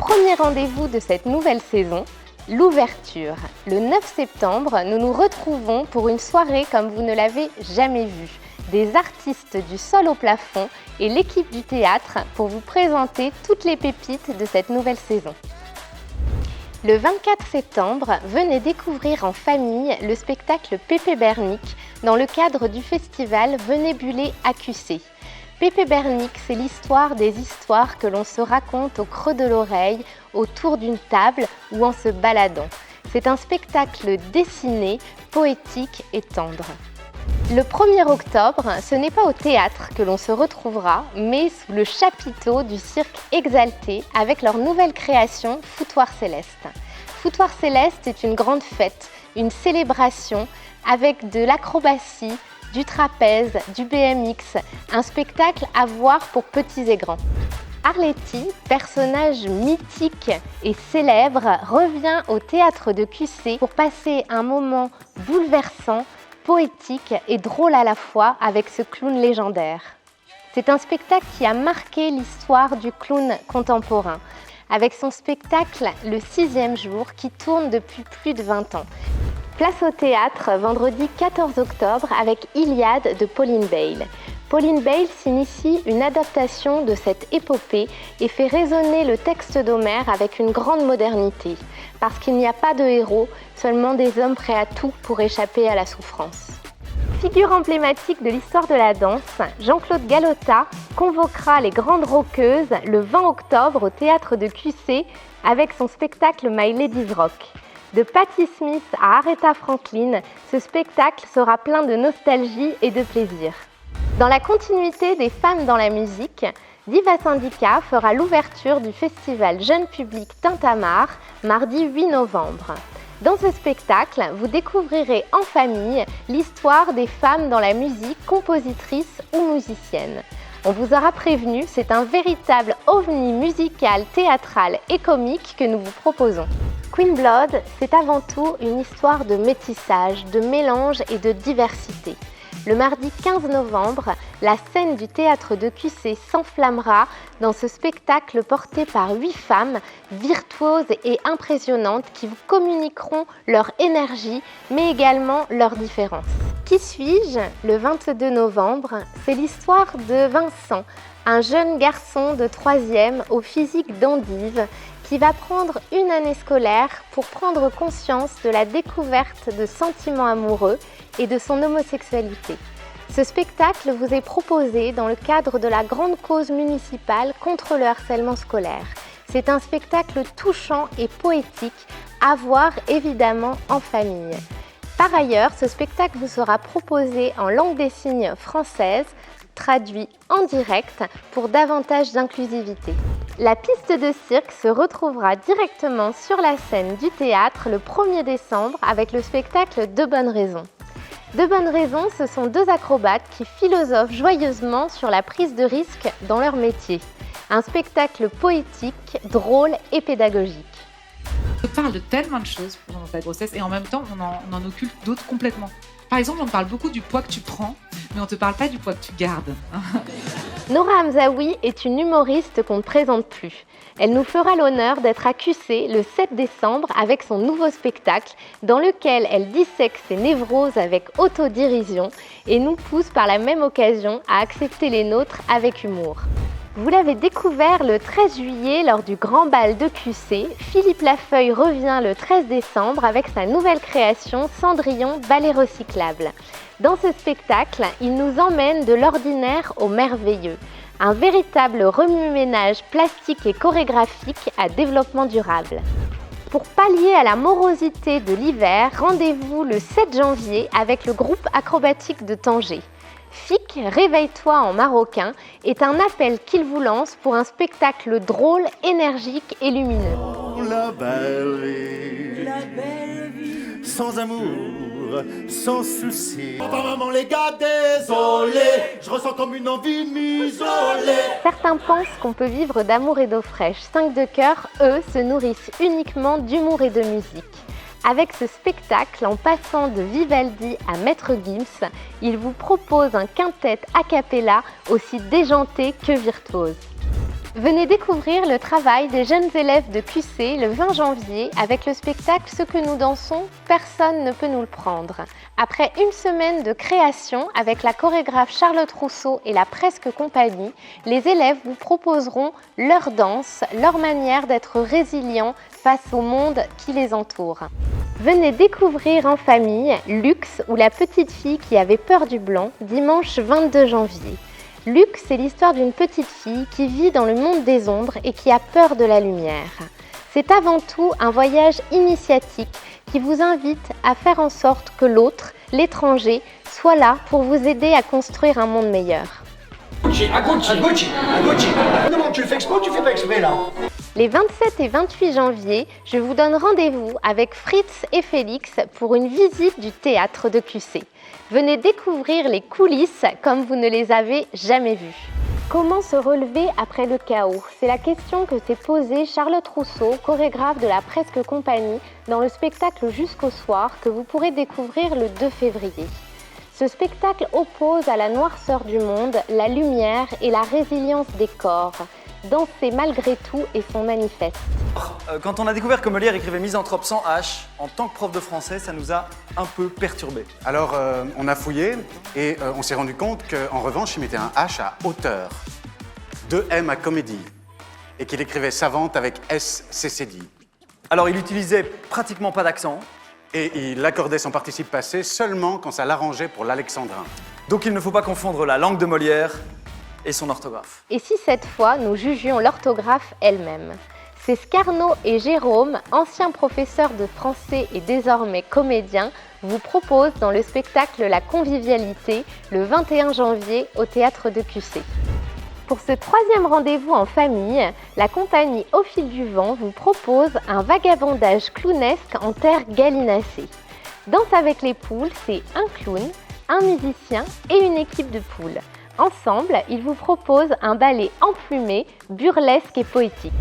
premier rendez-vous de cette nouvelle saison, l'ouverture. Le 9 septembre, nous nous retrouvons pour une soirée comme vous ne l'avez jamais vue. Des artistes du sol au plafond et l'équipe du théâtre pour vous présenter toutes les pépites de cette nouvelle saison. Le 24 septembre, venez découvrir en famille le spectacle Pépé Bernic dans le cadre du festival Venez buller à QC. Pépé Bernic, c'est l'histoire des histoires que l'on se raconte au creux de l'oreille, autour d'une table ou en se baladant. C'est un spectacle dessiné, poétique et tendre. Le 1er octobre, ce n'est pas au théâtre que l'on se retrouvera, mais sous le chapiteau du cirque Exalté avec leur nouvelle création Foutoir Céleste. Foutoir Céleste est une grande fête, une célébration avec de l'acrobatie, du trapèze, du BMX, un spectacle à voir pour petits et grands. Arletty, personnage mythique et célèbre, revient au théâtre de QC pour passer un moment bouleversant, poétique et drôle à la fois avec ce clown légendaire. C'est un spectacle qui a marqué l'histoire du clown contemporain, avec son spectacle Le 6e jour qui tourne depuis plus de 20 ans. Place au théâtre vendredi 14 octobre avec Iliade de Pauline Bale. Pauline Bale s'initie une adaptation de cette épopée et fait résonner le texte d'Homère avec une grande modernité, parce qu'il n'y a pas de héros, seulement des hommes prêts à tout pour échapper à la souffrance. Figure emblématique de l'histoire de la danse, Jean-Claude Galota convoquera les grandes rockeuses le 20 octobre au théâtre de QC avec son spectacle My Lady's Rock. De Patti Smith à Aretha Franklin, ce spectacle sera plein de nostalgie et de plaisir. Dans la continuité des femmes dans la musique, Diva Syndicat fera l'ouverture du festival Jeune Public Tintamarre, mardi 8 novembre. Dans ce spectacle, vous découvrirez en famille l'histoire des femmes dans la musique, compositrices ou musiciennes. On vous aura prévenu, c'est un véritable ovni musical, théâtral et comique que nous vous proposons. Queen Blood, c'est avant tout une histoire de métissage, de mélange et de diversité. Le mardi 15 novembre, la scène du théâtre de QC s'enflammera dans ce spectacle porté par 8 femmes virtuoses et impressionnantes qui vous communiqueront leur énergie, mais également leurs différences. Qui suis-je ? Le 22 novembre, c'est l'histoire de Vincent, un jeune garçon de 3e au physique d'endive qui va prendre une année scolaire pour prendre conscience de la découverte de sentiments amoureux et de son homosexualité. Ce spectacle vous est proposé dans le cadre de la grande cause municipale contre le harcèlement scolaire. C'est un spectacle touchant et poétique à voir évidemment en famille. Par ailleurs, ce spectacle vous sera proposé en langue des signes française, traduit en direct pour davantage d'inclusivité. La piste de cirque se retrouvera directement sur la scène du théâtre le 1er décembre avec le spectacle De bonnes raisons. De bonnes raisons, ce sont 2 acrobates qui philosophent joyeusement sur la prise de risque dans leur métier. Un spectacle poétique, drôle et pédagogique. On parle de tellement de choses pendant ta grossesse et en même temps, on en occulte d'autres complètement. Par exemple, on te parle beaucoup du poids que tu prends, mais on ne te parle pas du poids que tu gardes. Nora Hamzaoui est une humoriste qu'on ne présente plus. Elle nous fera l'honneur d'être à QC le 7 décembre avec son nouveau spectacle dans lequel elle dissèque ses névroses avec autodérision et nous pousse par la même occasion à accepter les nôtres avec humour. Vous l'avez découvert le 13 juillet lors du Grand Bal de QC, Philippe Lafeuille revient le 13 décembre avec sa nouvelle création Cendrillon Ballet Recyclable. Dans ce spectacle, il nous emmène de l'ordinaire au merveilleux. Un véritable remue-ménage plastique et chorégraphique à développement durable. Pour pallier à la morosité de l'hiver, rendez-vous le 7 janvier avec le groupe acrobatique de Tanger. FIC, réveille-toi en marocain, est un appel qu'il vous lance pour un spectacle drôle, énergique et lumineux. La belle vie, sans amour, sans souci. Papa, maman, les gars, désolé, je ressens comme une envie de m'isoler. Certains pensent qu'on peut vivre d'amour et d'eau fraîche. 5 de cœur, eux, se nourrissent uniquement d'humour et de musique. Avec ce spectacle, en passant de Vivaldi à Maître Gims, il vous propose un quintet a cappella aussi déjanté que virtuose. Venez découvrir le travail des jeunes élèves de QC le 20 janvier avec le spectacle « Ce que nous dansons, personne ne peut nous le prendre ». Après une semaine de création avec la chorégraphe Charlotte Rousseau et la Presque Compagnie, les élèves vous proposeront leur danse, leur manière d'être résilients face au monde qui les entoure. Venez découvrir en famille Lux ou la petite fille qui avait peur du blanc dimanche 22 janvier. Lux, c'est l'histoire d'une petite fille qui vit dans le monde des ombres et qui a peur de la lumière. C'est avant tout un voyage initiatique qui vous invite à faire en sorte que l'autre, l'étranger, soit là pour vous aider à construire un monde meilleur. Gucci. Non, tu le fais exprès ou tu fais pas exprès là? Les 27 et 28 janvier, je vous donne rendez-vous avec Fritz et Félix pour une visite du théâtre de QC. Venez découvrir les coulisses comme vous ne les avez jamais vues. Comment se relever après le chaos? C'est la question que s'est posée Charlotte Rousseau, chorégraphe de la Presque Compagnie, dans le spectacle Jusqu'au soir que vous pourrez découvrir le 2 février. Ce spectacle oppose à la noirceur du monde la lumière et la résilience des corps. Danser malgré tout est son manifeste. Quand on a découvert que Molière écrivait Misanthrope sans H, en tant que prof de français, ça nous a un peu perturbés. Alors, on a fouillé et on s'est rendu compte qu'en revanche, il mettait un H à hauteur, 2 M à comédie, et qu'il écrivait savante avec SCCD. Alors, il utilisait pratiquement pas d'accent. Et il accordait son participe passé seulement quand ça l'arrangeait pour l'alexandrin. Donc, il ne faut pas confondre la langue de Molière et son orthographe. Et si cette fois, nous jugions l'orthographe elle-même? C'est Scarno et Jérôme, anciens professeurs de français et désormais comédiens, vous proposent dans le spectacle La Convivialité, le 21 janvier au Théâtre de QC. Pour ce 3e rendez-vous en famille, la compagnie Au fil du vent vous propose un vagabondage clownesque en terre gallinacée. Danse avec les poules, c'est un clown, un musicien et une équipe de poules. Ensemble, ils vous proposent un ballet emplumé, burlesque et poétique.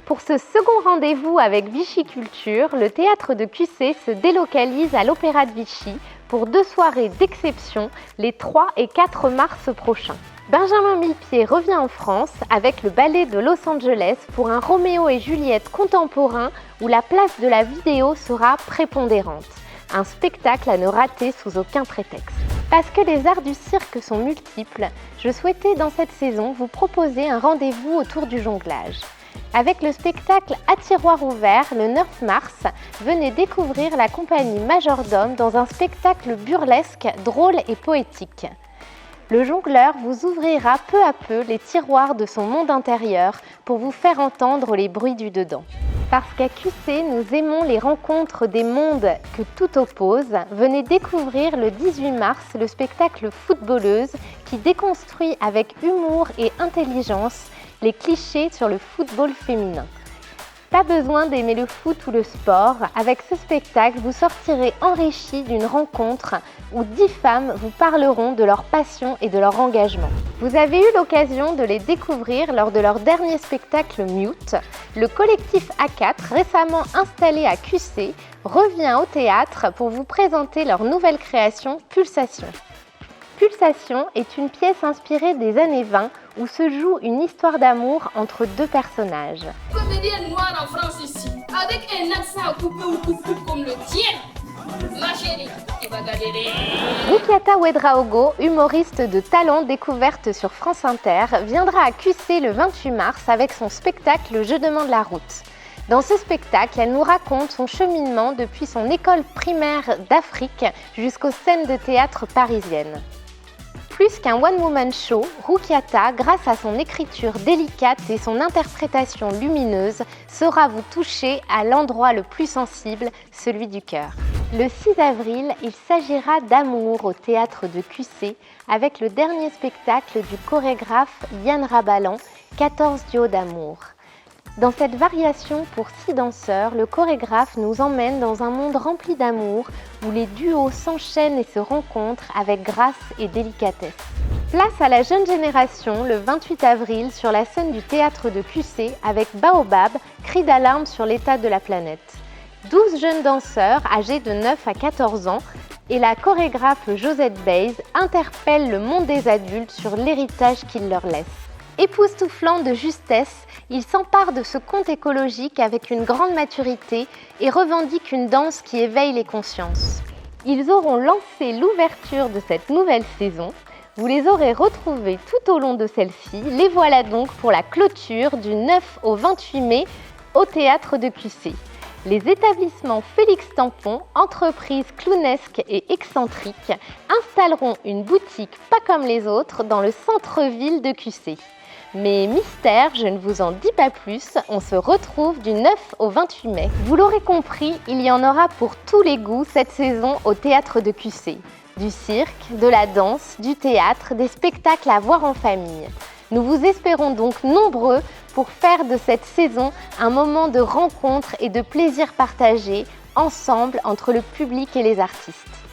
Pour ce second rendez-vous avec Vichy Culture, le théâtre de QC se délocalise à l'Opéra de Vichy pour 2 soirées d'exception les 3 et 4 mars prochains. Benjamin Millepied revient en France avec le ballet de Los Angeles pour un Roméo et Juliette contemporain où la place de la vidéo sera prépondérante. Un spectacle à ne rater sous aucun prétexte. Parce que les arts du cirque sont multiples, je souhaitais dans cette saison vous proposer un rendez-vous autour du jonglage. Avec le spectacle À tiroir ouvert le 9 mars, venez découvrir la compagnie Majordome dans un spectacle burlesque, drôle et poétique. Le jongleur vous ouvrira peu à peu les tiroirs de son monde intérieur pour vous faire entendre les bruits du dedans. Parce qu'à QC, nous aimons les rencontres des mondes que tout oppose, venez découvrir le 18 mars le spectacle Footballeuse qui déconstruit avec humour et intelligence les clichés sur le football féminin. Pas besoin d'aimer le foot ou le sport, avec ce spectacle, vous sortirez enrichi d'une rencontre où 10 femmes vous parleront de leur passion et de leur engagement. Vous avez eu l'occasion de les découvrir lors de leur dernier spectacle Mute. Le collectif A4, récemment installé à QC, revient au théâtre pour vous présenter leur nouvelle création Pulsation. Pulsation est une pièce inspirée des années 20 où se joue une histoire d'amour entre 2 personnages. Comédienne noire en France ici, avec un accent coupé ou coupé comme le tien. Ma chérie, tu vas galérer. Rukiata Ouedraogo, humoriste de talent découverte sur France Inter, viendra à QC le 28 mars avec son spectacle Je demande la route. Dans ce spectacle, elle nous raconte son cheminement depuis son école primaire d'Afrique jusqu'aux scènes de théâtre parisiennes. Plus qu'un one-woman show, Rukiata, grâce à son écriture délicate et son interprétation lumineuse, saura vous toucher à l'endroit le plus sensible, celui du cœur. Le 6 avril, il s'agira d'amour au théâtre de QC avec le dernier spectacle du chorégraphe Yann Rabalan, 14 duos d'amour. Dans cette variation pour 6 danseurs, le chorégraphe nous emmène dans un monde rempli d'amour où les duos s'enchaînent et se rencontrent avec grâce et délicatesse. Place à la jeune génération le 28 avril sur la scène du théâtre de QC avec Baobab, cri d'alarme sur l'état de la planète. 12 jeunes danseurs âgés de 9 à 14 ans et la chorégraphe Josette Baez interpellent le monde des adultes sur l'héritage qu'ils leur laissent. Époustouflant de justesse, ils s'emparent de ce conte écologique avec une grande maturité et revendiquent une danse qui éveille les consciences. Ils auront lancé l'ouverture de cette nouvelle saison. Vous les aurez retrouvés tout au long de celle-ci. Les voilà donc pour la clôture du 9 au 28 mai au Théâtre de QC. Les établissements Félix Tampon, entreprises clownesques et excentriques, installeront une boutique pas comme les autres dans le centre-ville de QC. Mais mystère, je ne vous en dis pas plus, on se retrouve du 9 au 28 mai. Vous l'aurez compris, il y en aura pour tous les goûts cette saison au Théâtre de QC. Du cirque, de la danse, du théâtre, des spectacles à voir en famille. Nous vous espérons donc nombreux pour faire de cette saison un moment de rencontre et de plaisir partagé ensemble entre le public et les artistes.